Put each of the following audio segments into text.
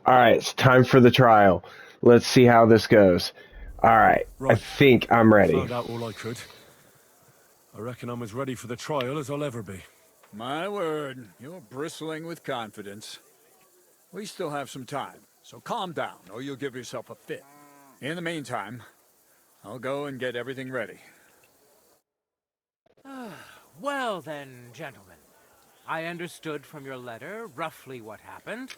All right, it's time for the trial. Let's see how this goes. All right, I Right. think I'm ready. Found out all I could. I reckon I'm as ready for the trial as I'll ever be. My word, you're bristling with confidence. We still have some time, so calm down or you'll give yourself a fit. In the meantime, I'll go and get everything ready. Well then, gentlemen. I understood from your letter roughly what happened,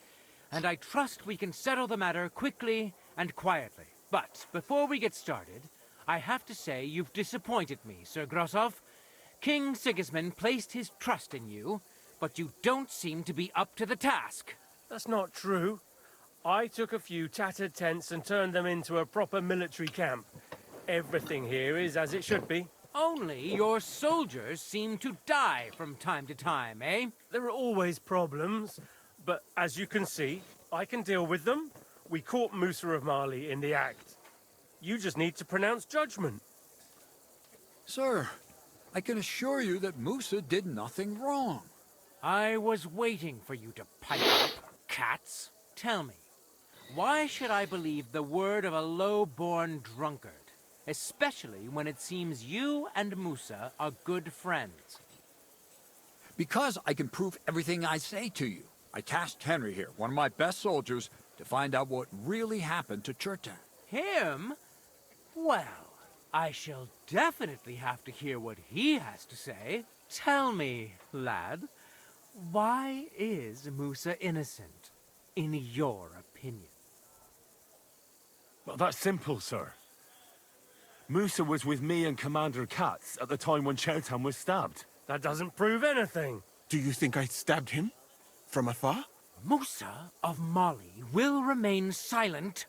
and I trust we can settle the matter quickly and quietly. But before we get started, I have to say you've disappointed me, Sir Grosov. King Sigismund placed his trust in you, but you don't seem to be up to the task. That's not true. I took a few tattered tents and turned them into a proper military camp. Everything here is as it should be. Only your soldiers seem to die from time to time, eh? There are always problems, but as you can see, I can deal with them. We caught Musa of Mali in the act. You just need to pronounce judgment. Sir, I can assure you that Musa did nothing wrong. I was waiting for you to pipe up, cats. Tell me, why should I believe the word of a low-born drunkard? Especially when it seems you and Musa are good friends. Because I can prove everything I say to you. I tasked Henry here, one of my best soldiers, to find out what really happened to Chertan. Him? Well, I shall definitely have to hear what he has to say. Tell me, lad, why is Musa innocent, in your opinion? Well, that's simple, sir. Musa was with me and Commander Katz at the time when Chertan was stabbed. That doesn't prove anything. Do you think I stabbed him? From afar? Musa of Mali will remain silent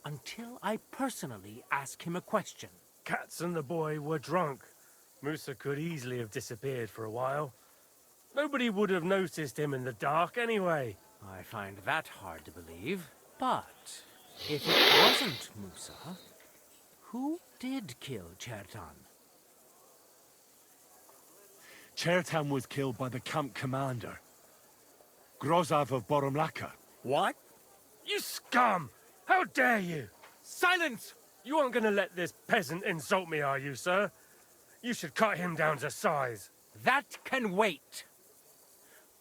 until I personally ask him a question. Katz and the boy were drunk. Musa could easily have disappeared for a while. Nobody would have noticed him in the dark anyway. I find that hard to believe. But if it wasn't Musa, who did kill Chertan? Chertan was killed by the camp commander, Grozov of Boromlaka. What? You scum! How dare you! Silence! You aren't gonna let this peasant insult me, are you, sir? You should cut him down to size. That can wait.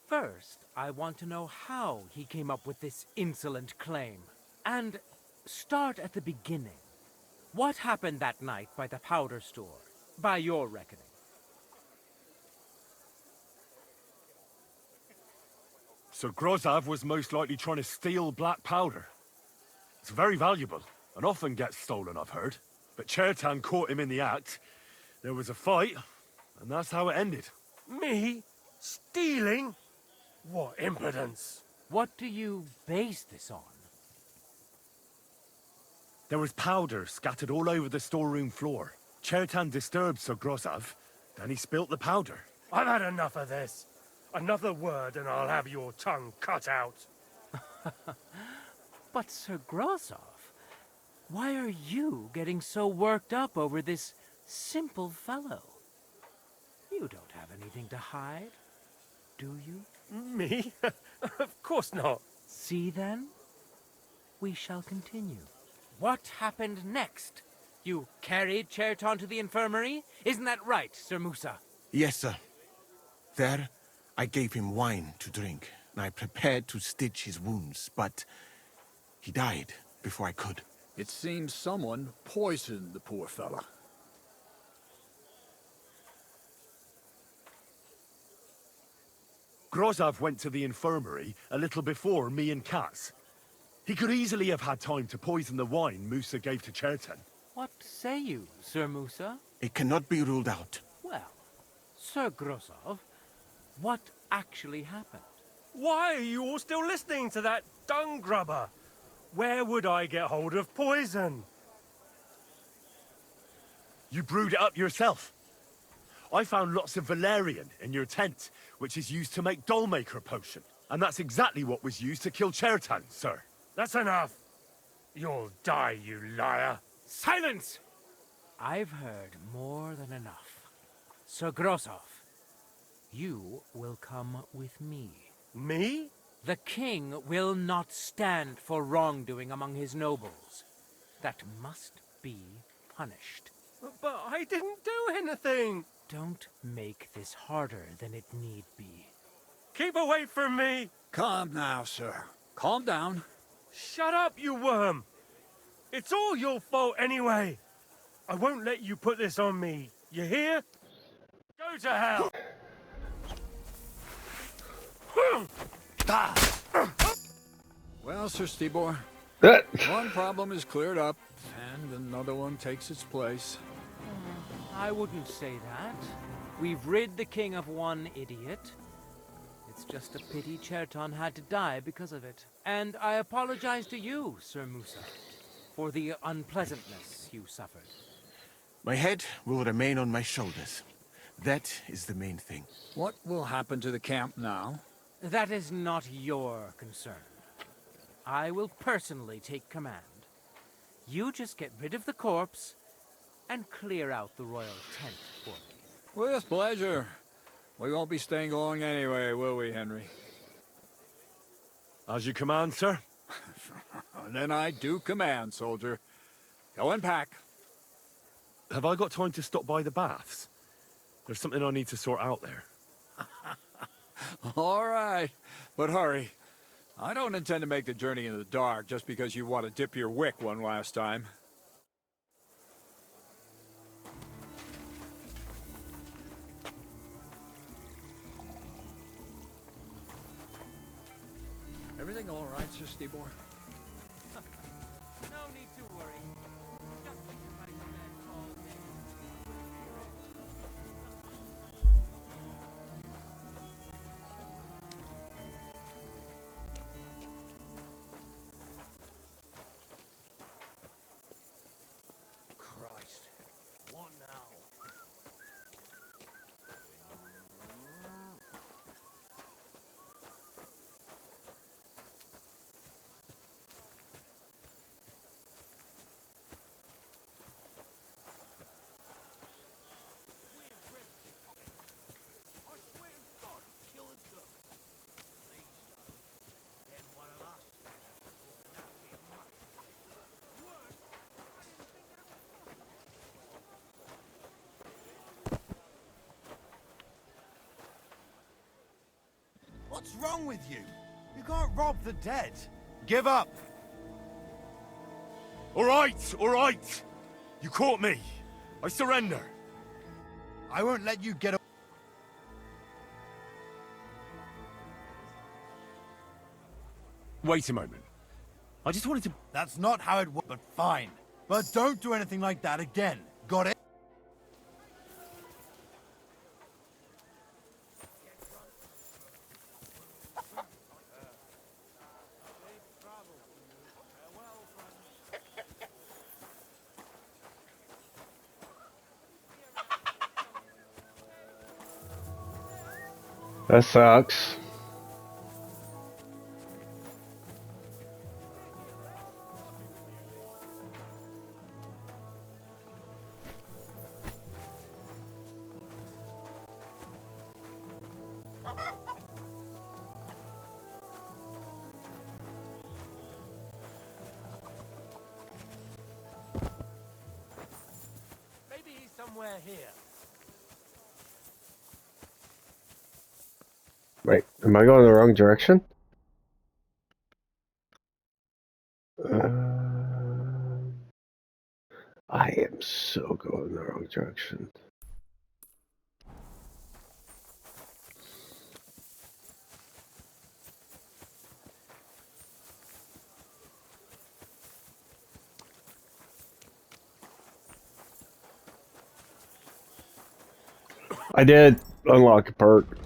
First, I want to know how he came up with this insolent claim. And start at the beginning. What happened that night by the powder store, by your reckoning? So Grozov was most likely trying to steal black powder. It's very valuable, and often gets stolen, I've heard. But Chertan caught him in the act. There was a fight, and that's how it ended. Me? Stealing? What impudence! What do you base this on? There was powder scattered all over the storeroom floor. Chertan disturbed Sir Grozov, then he spilt the powder. I've had enough of this. Another word and I'll have your tongue cut out. But Sir Grozov, why are you getting so worked up over this simple fellow? You don't have anything to hide, do you? Me? Of course not. See then? We shall continue. What happened next? You carried Chertan to the infirmary? Isn't that right, Sir Musa? Yes, sir. There, I gave him wine to drink, and I prepared to stitch his wounds, but he died before I could. It seems someone poisoned the poor fella. Grozov went to the infirmary a little before me and Katz. He could easily have had time to poison the wine Musa gave to Chertan. What say you, Sir Musa? It cannot be ruled out. Well, Sir Grozov, what actually happened? Why are you all still listening to that dung grubber? Where would I get hold of poison? You brewed it up yourself. I found lots of valerian in your tent, which is used to make dollmaker potion. And that's exactly what was used to kill Chertan, sir. That's enough. You'll die, you liar. Silence! I've heard more than enough. Sir Grozov, you will come with me. Me? The king will not stand for wrongdoing among his nobles. That must be punished. But I didn't do anything! Don't make this harder than it need be. Keep away from me! Calm now, sir. Calm down. Shut up, you worm! It's all your fault anyway! I won't let you put this on me. You hear? Go to hell! Well, Sir Stibor, That- one problem is cleared up, and another one takes its place. I wouldn't say that. We've rid the king of one idiot. It's just a pity Cherton had to die because of it. And I apologize to you, Sir Musa, for the unpleasantness you suffered. My head will remain on my shoulders. That is the main thing. What will happen to the camp now? That is not your concern. I will personally take command. You just get rid of the corpse and clear out the royal tent for me. With pleasure. We won't be staying long anyway, will we, Henry? As you command, sir. And then I do command, soldier. Go and pack. Have I got time to stop by the baths? There's something I need to sort out there. All right, but hurry. I don't intend to make the journey in the dark just because you want to dip your wick one last time. Everything all right, Sir Stibor? No need to worry. Just because I command all things. Christ. What now? What's wrong with you? You can't rob the dead. Give up. All right, all right. You caught me. I surrender. I won't let you get away. Wait a moment. I just wanted to... That's not how it works, but fine. But don't do anything like that again. Got it? That sucks. Maybe he's somewhere here. Wait, am I going the wrong direction? I am so going the wrong direction. I did unlock a perk.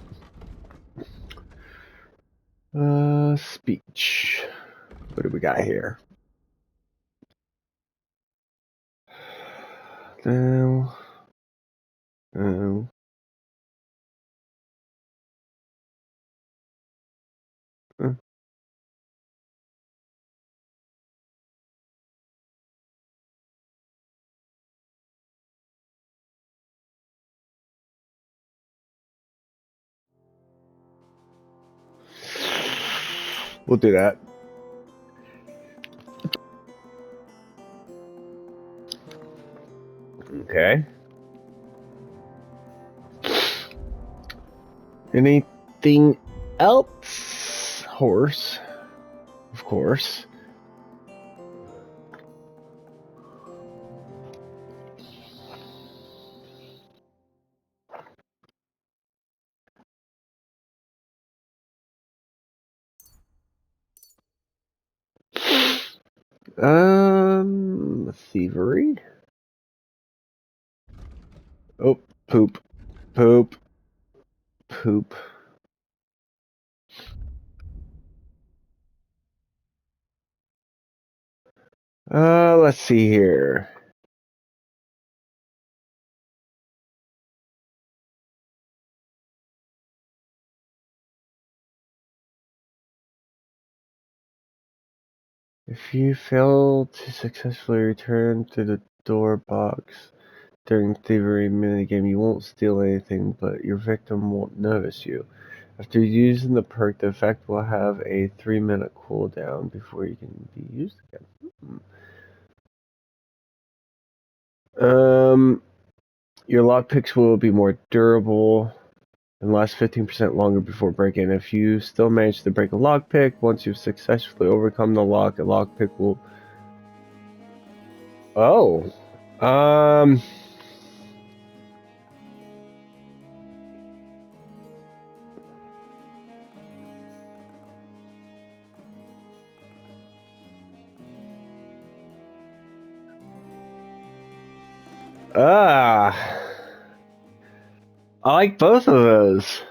Speech. What do we got here? No. No. Huh. We'll do that. Okay. Anything else? Horse, of course. Thievery. Oh, poop, poop, poop. Let's see here. If you fail to successfully return to the door box during thievery minigame, you won't steal anything, but your victim won't notice you. After using the perk, the effect will have a 3-minute cooldown before you can be used again. Your lockpicks will be more durable and last 15% longer before breaking. If you still manage to break a lockpick, once you've successfully overcome the lock, a lockpick will... Oh. I like both of those.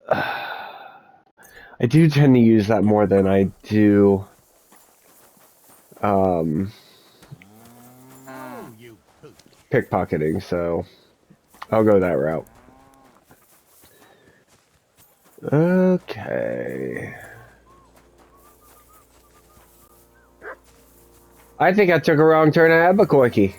I do tend to use that more than I do pickpocketing, so I'll go that route. Okay. I think I took a wrong turn at Albuquerque.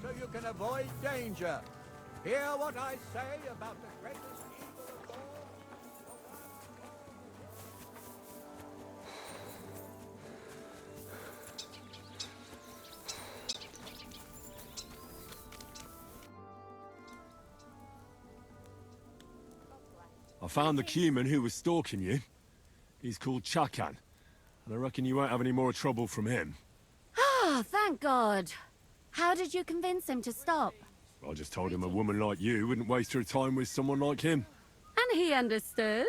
So you can avoid danger. Hear what I say about the greatest evil of all? I found the human who was stalking you. He's called Chakan, and I reckon you won't have any more trouble from him. Ah, thank God. How did you convince him to stop? I just told him a woman like you wouldn't waste her time with someone like him. And he understood?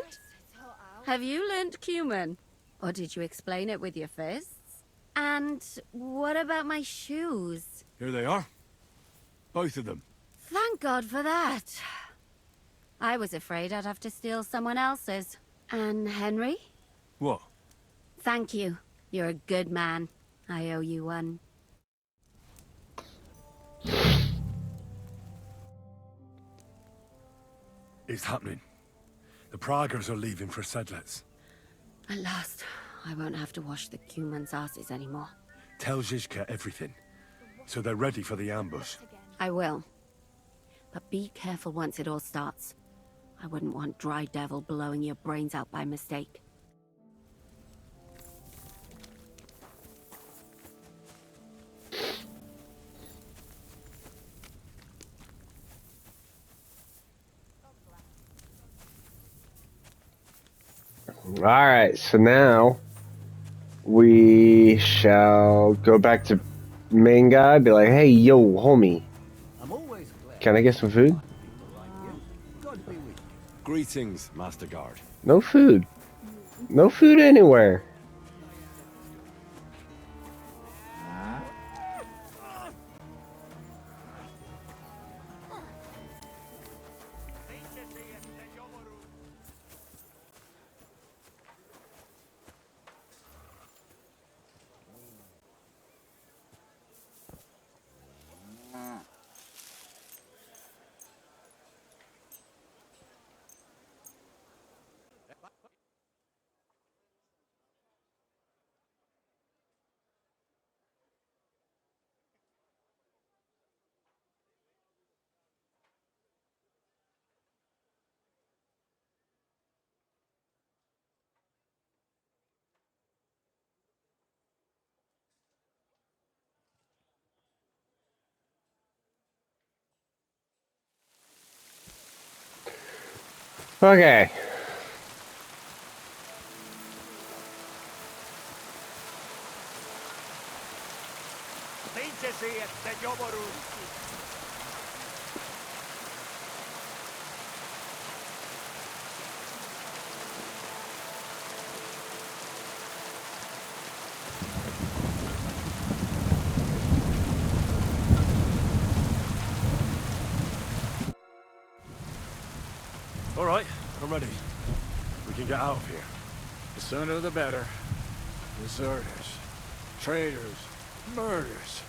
Have you learnt Cuman? Or did you explain it with your fists? And what about my shoes? Here they are. Both of them. Thank God for that. I was afraid I'd have to steal someone else's. And Henry? What? Thank you. You're a good man. I owe you one. It's happening. The Praggers are leaving for Sedlets. At last, I won't have to wash the Cuman's asses anymore. Tell Zizka everything, so they're ready for the ambush. I will. But be careful once it all starts. I wouldn't want Dry Devil blowing your brains out by mistake. Alright, so now we shall go back to main guy, be like, hey, yo, homie, I'm always glad. can I get some food? God be with you. Greetings, Master Guard. No food. No food anywhere. Okay. All right, I'm ready. We can get out of here. The sooner the better. Deserters, traitors, murders.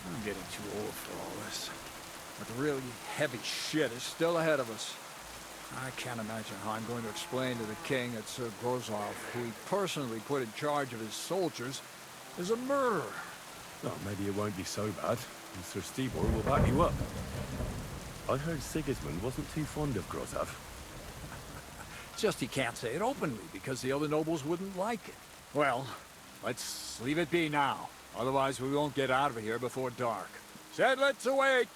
I'm getting too old for all this. But the really heavy shit is still ahead of us. I can't imagine how I'm going to explain to the king that Sir Grozov, who he personally put in charge of his soldiers, is a murderer. Well, maybe it won't be so bad, and Sir Stibor will back you up. I heard Sigismund wasn't too fond of Grozov. Just he can't say it openly because the other nobles wouldn't like it. Well, let's leave it be now. Otherwise we won't get out of here before dark. Said let's await!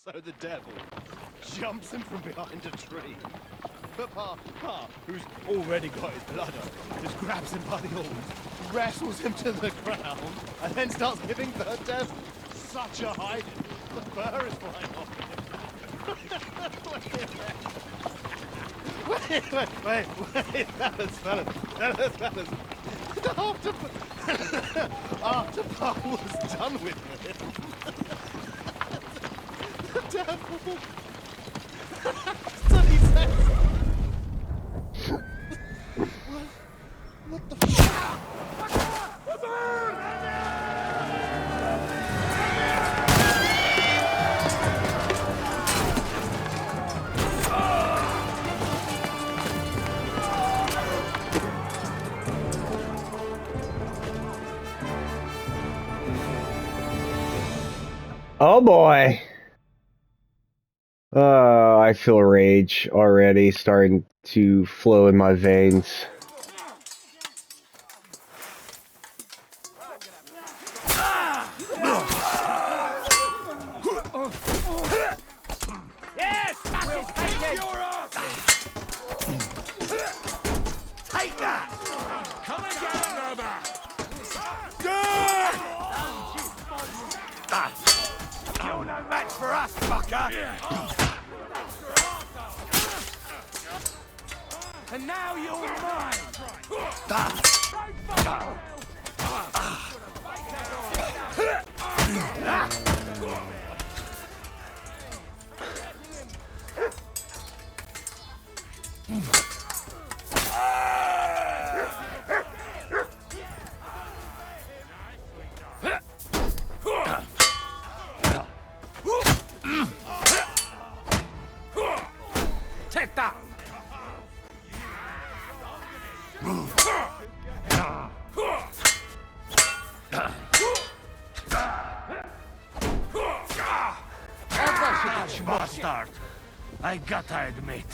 So the devil jumps him from behind a tree. But Pa, who's already got his blood up, just grabs him by the horns, wrestles him to the ground, and then starts giving the devil such a hiding. The fur is flying off him. Wait, fellas. After Pa was done with him, the devil... So he says... What the fuck? Oh boy. I feel rage already starting to flow in my veins. Yes! Take that! Come and get another! You're no match for us, fucker! And now you're mine! Take that! Bastard! I gotta admit.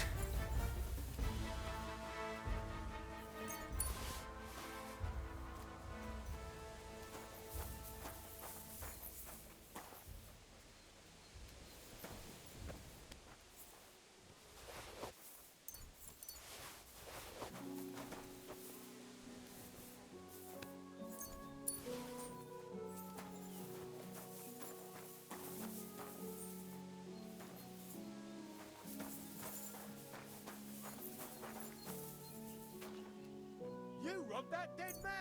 You robbed that dead man!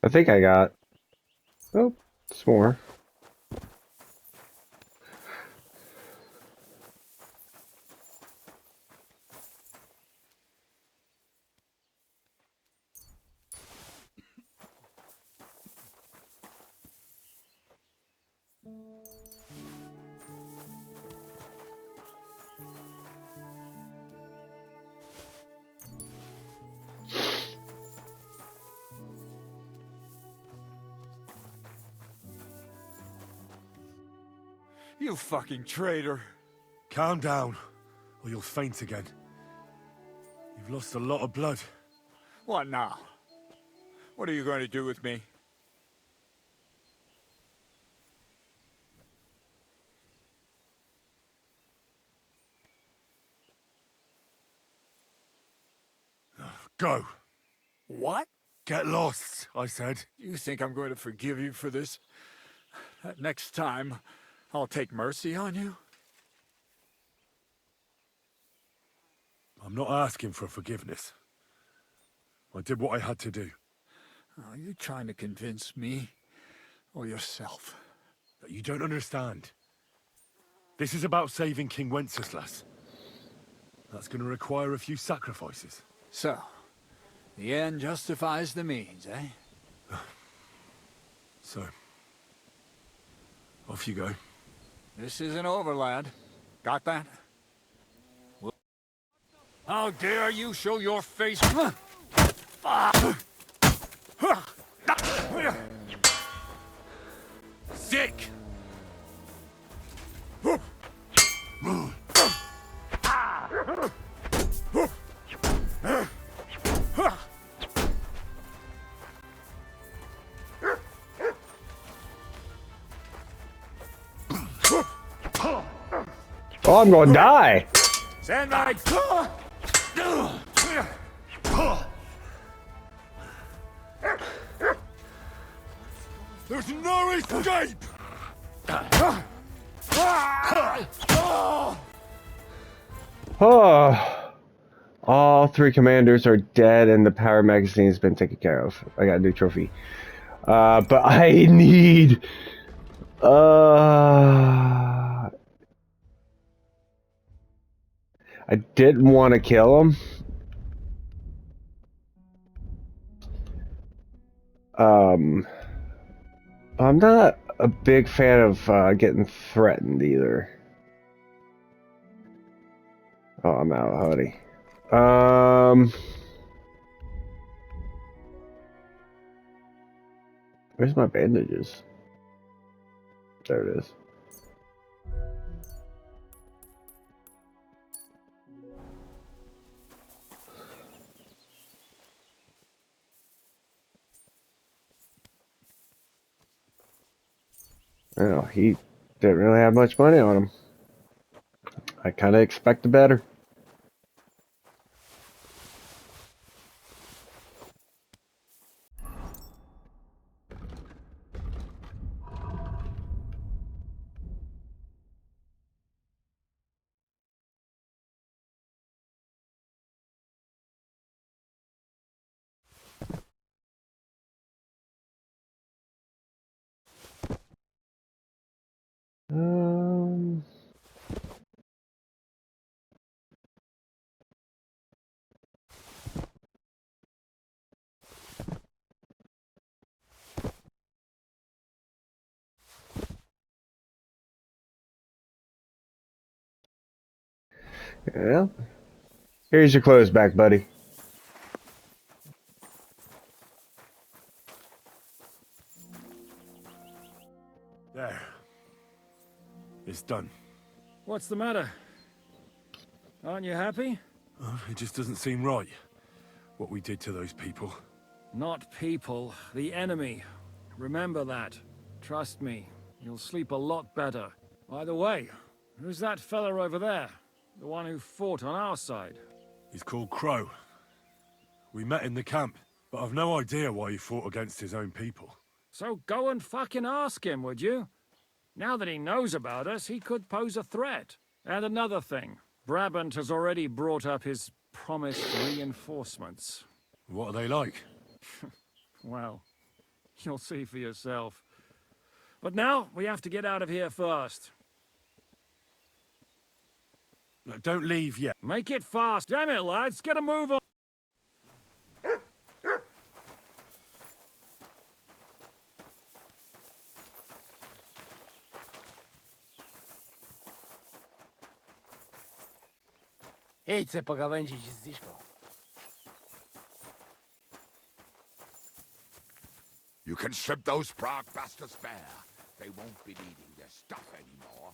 I think I got. Oh, it's more. You fucking traitor. Calm down, or you'll faint again. You've lost a lot of blood. What now? What are you going to do with me? Go. What? Get lost, I said. You think I'm going to forgive you for this? That next time, I'll take mercy on you? I'm not asking for forgiveness. I did what I had to do. Are you trying to convince me or yourself? That you don't understand. This is about saving King Wenceslas. That's going to require a few sacrifices. So, the end justifies the means, eh? So, off you go. This isn't over, lad. Got that? How dare you show your face? Sick! Oh, I'm gonna die. Sandbag! There's no escape! Oh, all three commanders are dead and the power magazine has been taken care of. I got a new trophy. But I need... I didn't want to kill him. I'm not a big fan of getting threatened either. Oh, I'm out, honey. Where's my bandages? There it is. Oh, he didn't really have much money on him. I kind of expected better. Um, yeah. Here's your clothes back, buddy. There. It's done. What's the matter? Aren't you happy? It just doesn't seem right. What we did to those people. Not people, the enemy. Remember that. Trust me, you'll sleep a lot better. By the way, who's that fella over there? The one who fought on our side? He's called Crow. We met in the camp, but I've no idea why he fought against his own people. So go and fucking ask him, would you? Now that he knows about us, he could pose a threat. And another thing, Brabant has already brought up his promised reinforcements. What are they like? Well, You'll see for yourself. But now, we have to get out of here first. Look, don't leave yet. Make it fast. Damn it, lads. Get a move on. Ejte pa ga venčić iz Diško. You can strip those Prague bastards bare. They won't be needing their stuff anymore.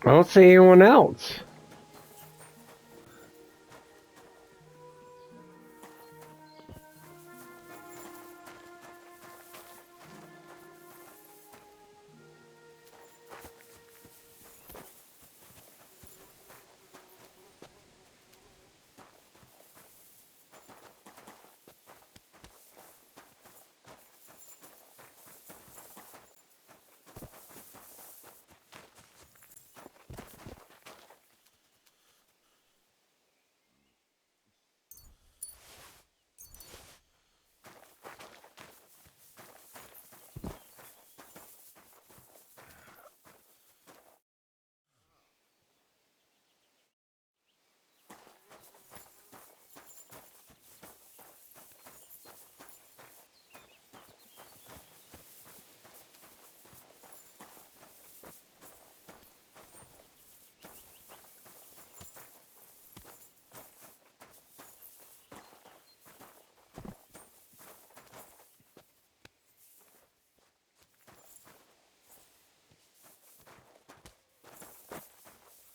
I don't see anyone else.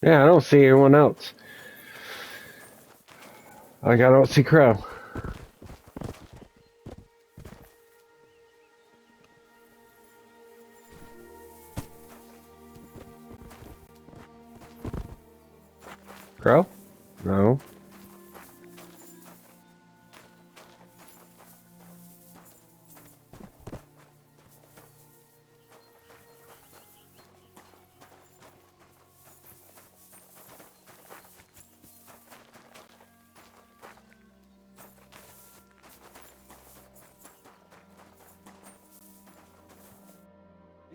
Yeah, I don't see anyone else. Like, I don't see Crow. Crow? No.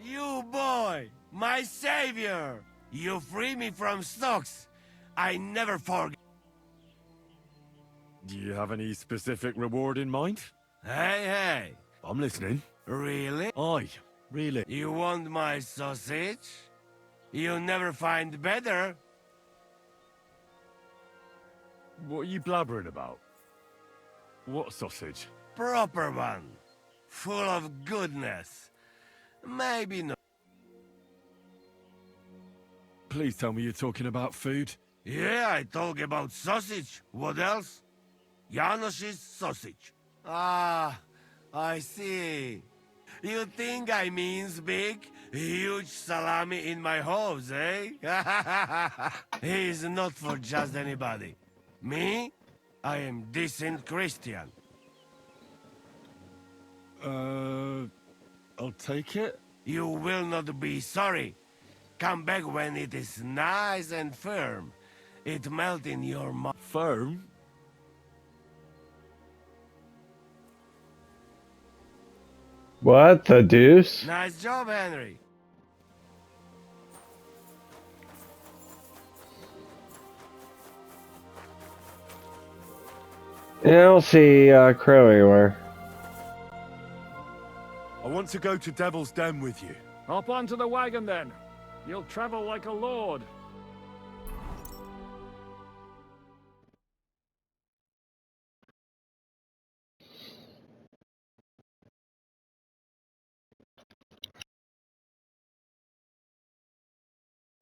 You boy, my savior! You free me from stocks. I never forget. Do you have any specific reward in mind? Hey, I'm listening. really? Aye, really. You want my sausage? You'll never find better. What are you blabbering about? What sausage? Proper one. Full of goodness. Maybe not. Please tell me you're talking about food. Yeah, I talk about sausage. What else? Janos's sausage. Ah, I see. You think I means big, huge salami in my hose, eh? He's not for just anybody. Me? I am decent Christian. I'll take it. You will not be sorry. Come back when it is nice and firm. It melt in your mouth. Firm? What the deuce? Nice job, Henry. Yeah, I don't see Crow anywhere. I want to go to Devil's Den with you. Hop onto the wagon then. You'll travel like a lord.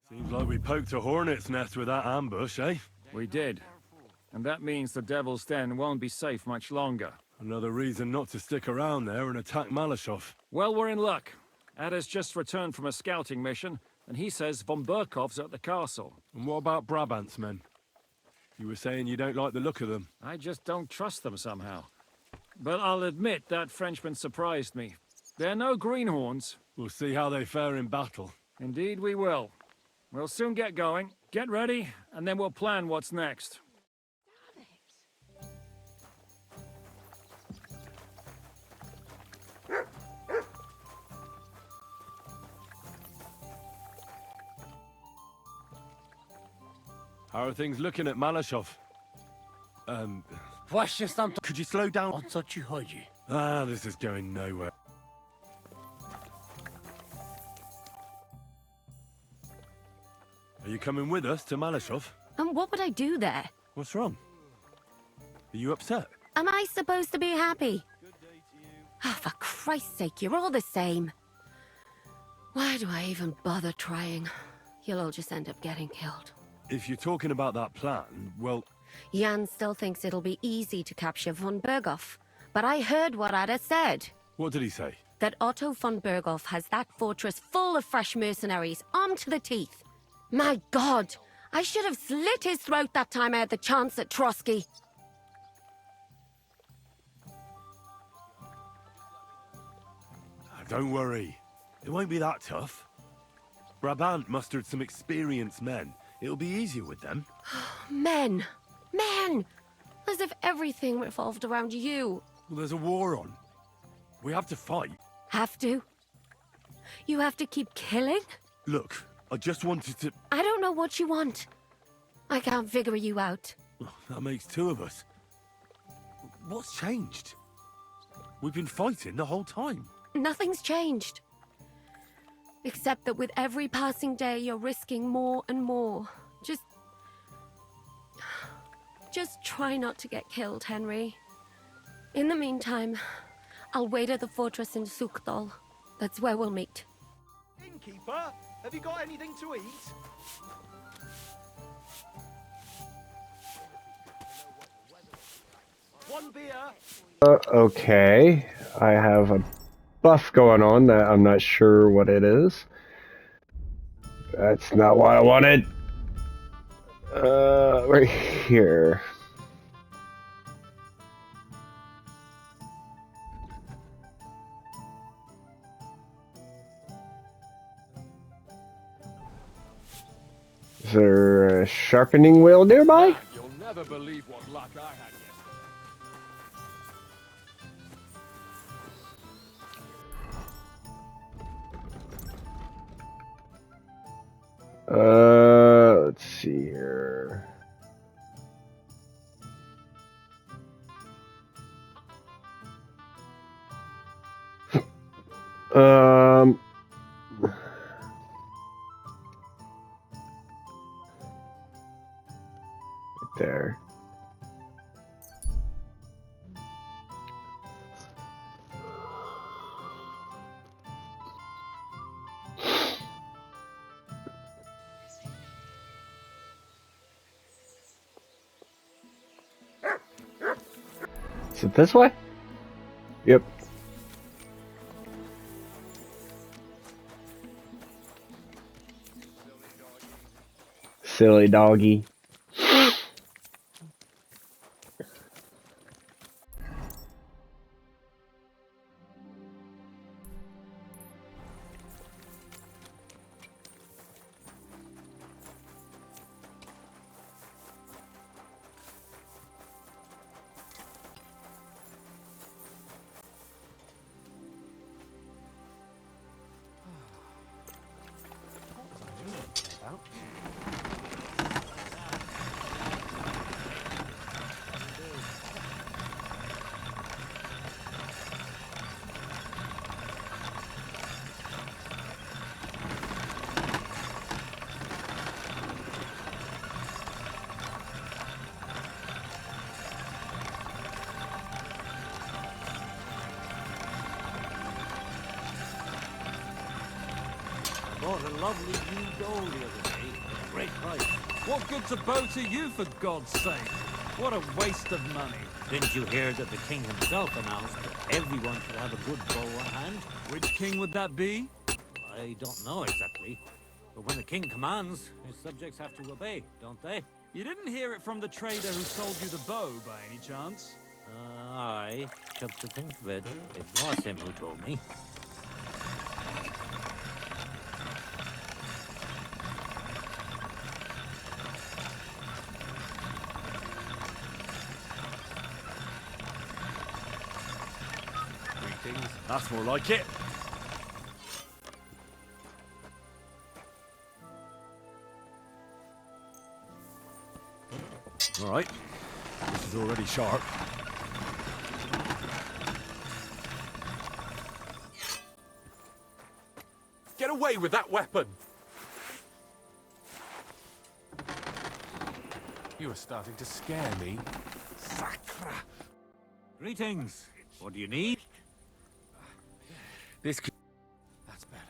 Seems like we poked a hornet's nest with that ambush, eh? We did. And that means the Devil's Den won't be safe much longer. Another reason not to stick around there and attack Malashov. Well, we're in luck. Ada's just returned from a scouting mission, and he says von Burkov's at the castle. And what about Brabant's men? You were saying you don't like the look of them. I just don't trust them somehow. But I'll admit that Frenchman surprised me. They're no greenhorns. We'll see how they fare in battle. Indeed we will. We'll soon get going. Get ready, and then we'll plan what's next. How are things looking at Malashov? Właśnie stamtąd. Could you slow down? O co ci chodzi? This is going nowhere. Are you coming with us to Malashov? And what would I do there? What's wrong? Are you upset? Am I supposed to be happy? Oh, for Christ's sake, you're all the same. Why do I even bother trying? You'll all just end up getting killed. If you're talking about that plan, well... Jan still thinks it'll be easy to capture von Berghoff. But I heard what Ada said. What did he say? That Otto von Berghoff has that fortress full of fresh mercenaries, armed to the teeth. My God! I should have slit his throat that time I had the chance at Trotsky. Don't worry. It won't be that tough. Brabant mustered some experienced men. It'll be easier with them. Men! Men! As if everything revolved around you. Well, there's a war on. We have to fight. Have to? You have to keep killing? Look, I just wanted to... I don't know what you want. I can't figure you out. That makes two of us. What's changed? We've been fighting the whole time. Nothing's changed. Except that with every passing day, you're risking more and more. Just try not to get killed, Henry. In the meantime, I'll wait at the fortress in Sukdal. That's where we'll meet. Innkeeper, have you got anything to eat? One beer. Okay. I have a buff going on that I'm not sure what it is. That's not what I wanted. Right here. Is there a sharpening wheel nearby? You'll never believe what luck I had Let's see here. Right there. Is it this way? Yep. Silly doggy. Bought a lovely new doll the other day at a great price. What good's a bow to you, for God's sake? What a waste of money. Didn't you hear that the king himself announced that everyone should have a good bow on hand? Which king would that be? I don't know exactly. But when the king commands, his subjects have to obey, don't they? You didn't hear it from the trader who sold you the bow, by any chance? Aye, come to think of it, it was him who told me. Greetings. That's more like it. All right. This is already sharp. Get away with that weapon! You are starting to scare me. Sacra! Greetings. What do you need? This could... That's better.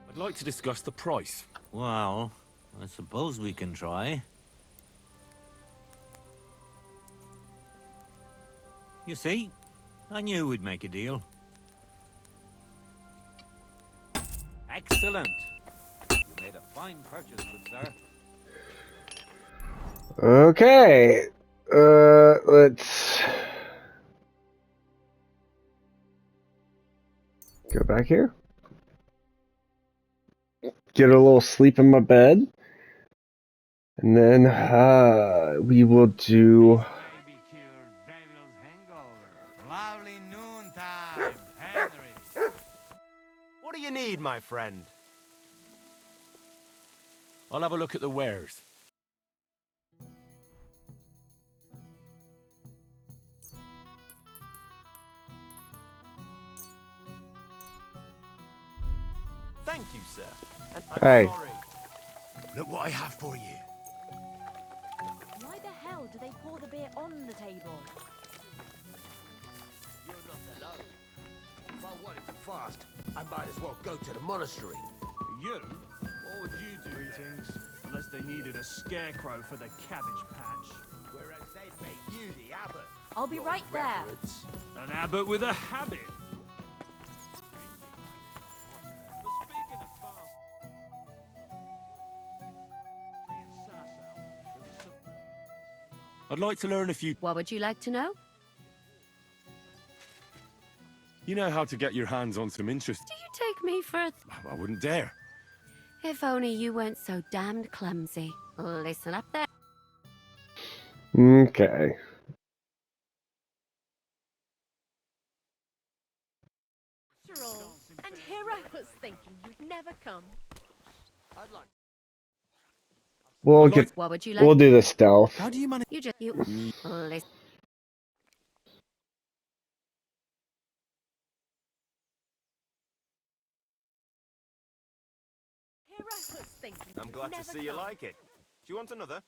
I'd like to discuss the price. Well, I suppose we can try. You see, I knew we'd make a deal. Excellent. You made a fine purchase, good sir. Okay. Let's go back here. Get a little sleep in my bed. And then we will do... Lovely noontime, Henry. What do you need, my friend? I'll have a look at the wares. Thank you, sir. And I'm Hey. sorry. Look what I have for you. Why the hell do they pour the beer on the table? You're not alone. If I wanted to fast, I might as well go to the monastery. You? What would you do, Greetings? Unless they needed a scarecrow for the cabbage patch. Whereas they made you the abbot. I'll be right there. Reverence. An abbot with a habit. I'd like to learn a few... What would you like to know? You know how to get your hands on some interest... Do you take me for... I wouldn't dare. If only you weren't so damned clumsy. Listen up there. Okay. After all, and here I was thinking you'd never come. I'd like... We'll get... What would you like? We'll do the stealth. How do you manage? You just... You... Listen. Here I was thinking I'm you'd glad to never see you come. like it. Do you want another?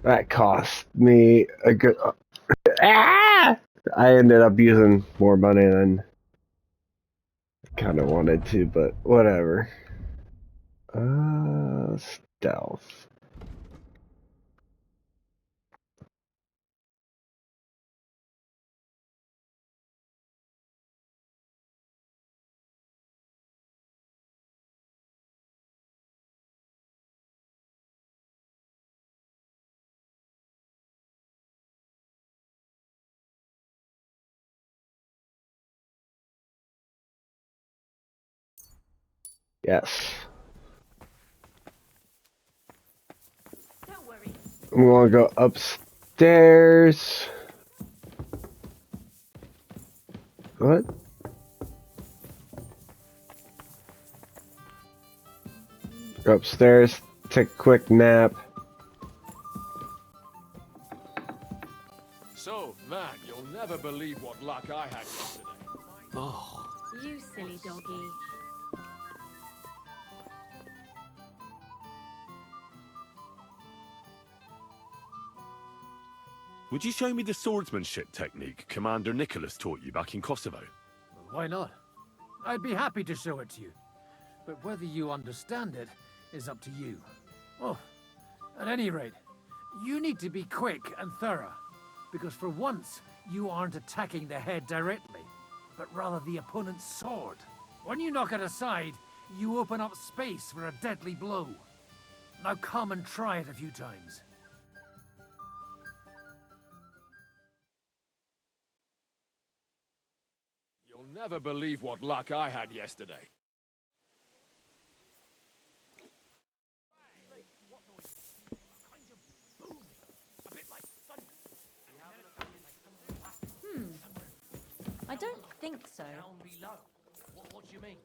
That cost me a good... Ah! I ended up using more money than I kind of wanted to, but whatever. Stealth. Yes. Don't worry. I'm gonna go upstairs. What? Go upstairs, take a quick nap. So, man, you'll never believe what luck I had yesterday. Oh. You silly doggy. Would you show me the swordsmanship technique Commander Nicholas taught you back in Kosovo? Why not? I'd be happy to show it to you. But whether you understand it is up to you. Oh, at any rate, you need to be quick and thorough. Because for once, you aren't attacking the head directly, but rather the opponent's sword. When you knock it aside, you open up space for a deadly blow. Now come and try it a few times. You'll never believe what luck I had yesterday. I don't think so. Down below. What do you mean?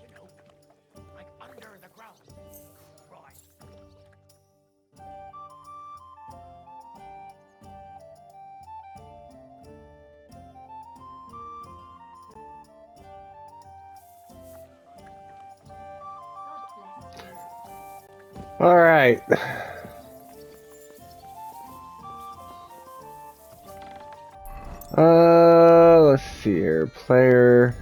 You know, like under the ground. Christ. All right. Let's see here. Player.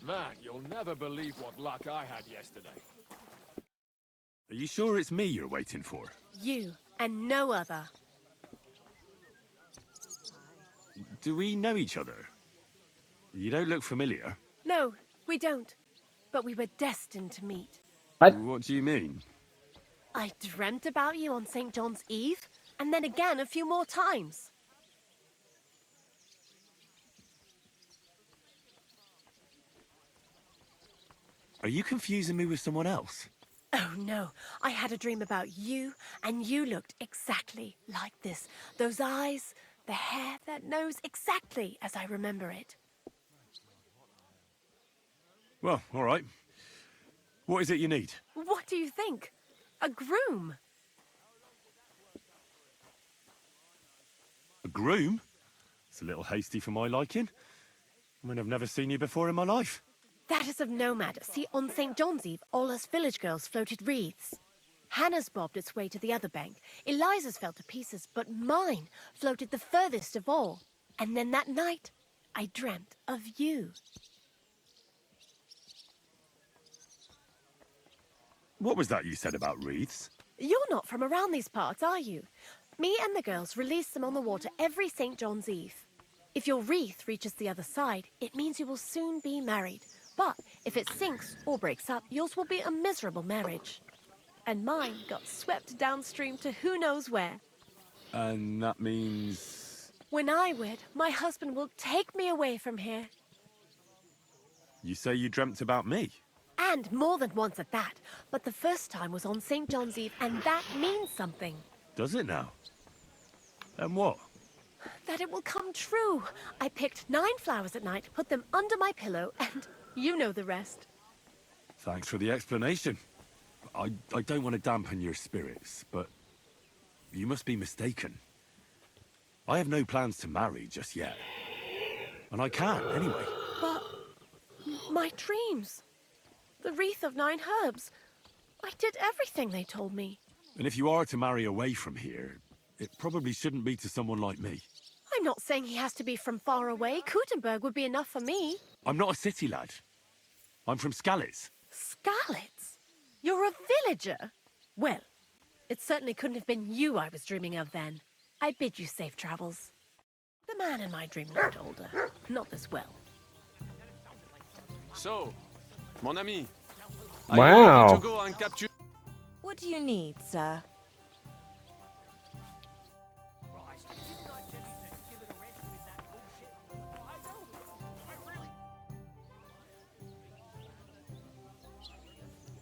Man, you'll never believe what luck I had yesterday. Are you sure it's me you're waiting for? You, and no other. Do we know each other? You don't look familiar. No, we don't. But we were destined to meet. What do you mean? I dreamt about you on St. John's Eve, and then again a few more times. Are you confusing me with someone else? Oh no, I had a dream about you, and you looked exactly like this. Those eyes, the hair, that nose, exactly as I remember it. Well, all right. What is it you need? What do you think? A groom? A groom? It's a little hasty for my liking. I mean, I've never seen you before in my life. That is of no matter. See, on St. John's Eve, all us village girls floated wreaths. Hannah's bobbed its way to the other bank. Eliza's fell to pieces, but mine floated the furthest of all. And then that night, I dreamt of you. What was that you said about wreaths? You're not from around these parts, are you? Me and the girls release them on the water every St. John's Eve. If your wreath reaches the other side, it means you will soon be married. But if it sinks or breaks up, yours will be a miserable marriage. And mine got swept downstream to who knows where. And that means... When I wed, my husband will take me away from here. You say you dreamt about me? And more than once at that. But the first time was on St. John's Eve, and that means something. Does it now? And what? That it will come true. I picked 9 flowers at night, put them under my pillow, and you know the rest. Thanks for the explanation. I don't want to dampen your spirits, but you must be mistaken. I have no plans to marry just yet. And I can't, anyway. But my dreams. The wreath of 9 herbs. I did everything they told me. And if you are to marry away from here, it probably shouldn't be to someone like me. I'm not saying he has to be from far away. Kutenberg would be enough for me. I'm not a city lad. I'm from Skalitz. Skalitz? You're a villager? Well, it certainly couldn't have been you I was dreaming of then. I bid you safe travels. The man in my dream looked older. Not this well. So, mon ami. Wow. Are you ready to go and capture? What do you need, sir?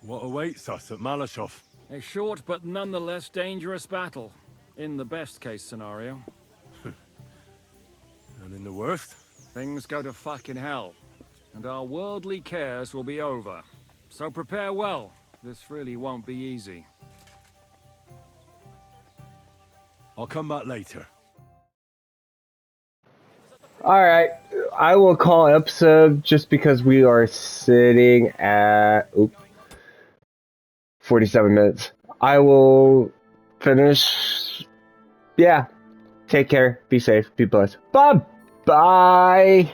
What awaits us at Malashov? A short but nonetheless dangerous battle. In the best case scenario. And in the worst? Things go to fucking hell. And our worldly cares will be over. So prepare well. This really won't be easy. I'll come back later. Alright, I will call an episode just because we are sitting at 47 minutes. I will finish. Yeah. Take care. Be safe. Be blessed. Bye. Bye.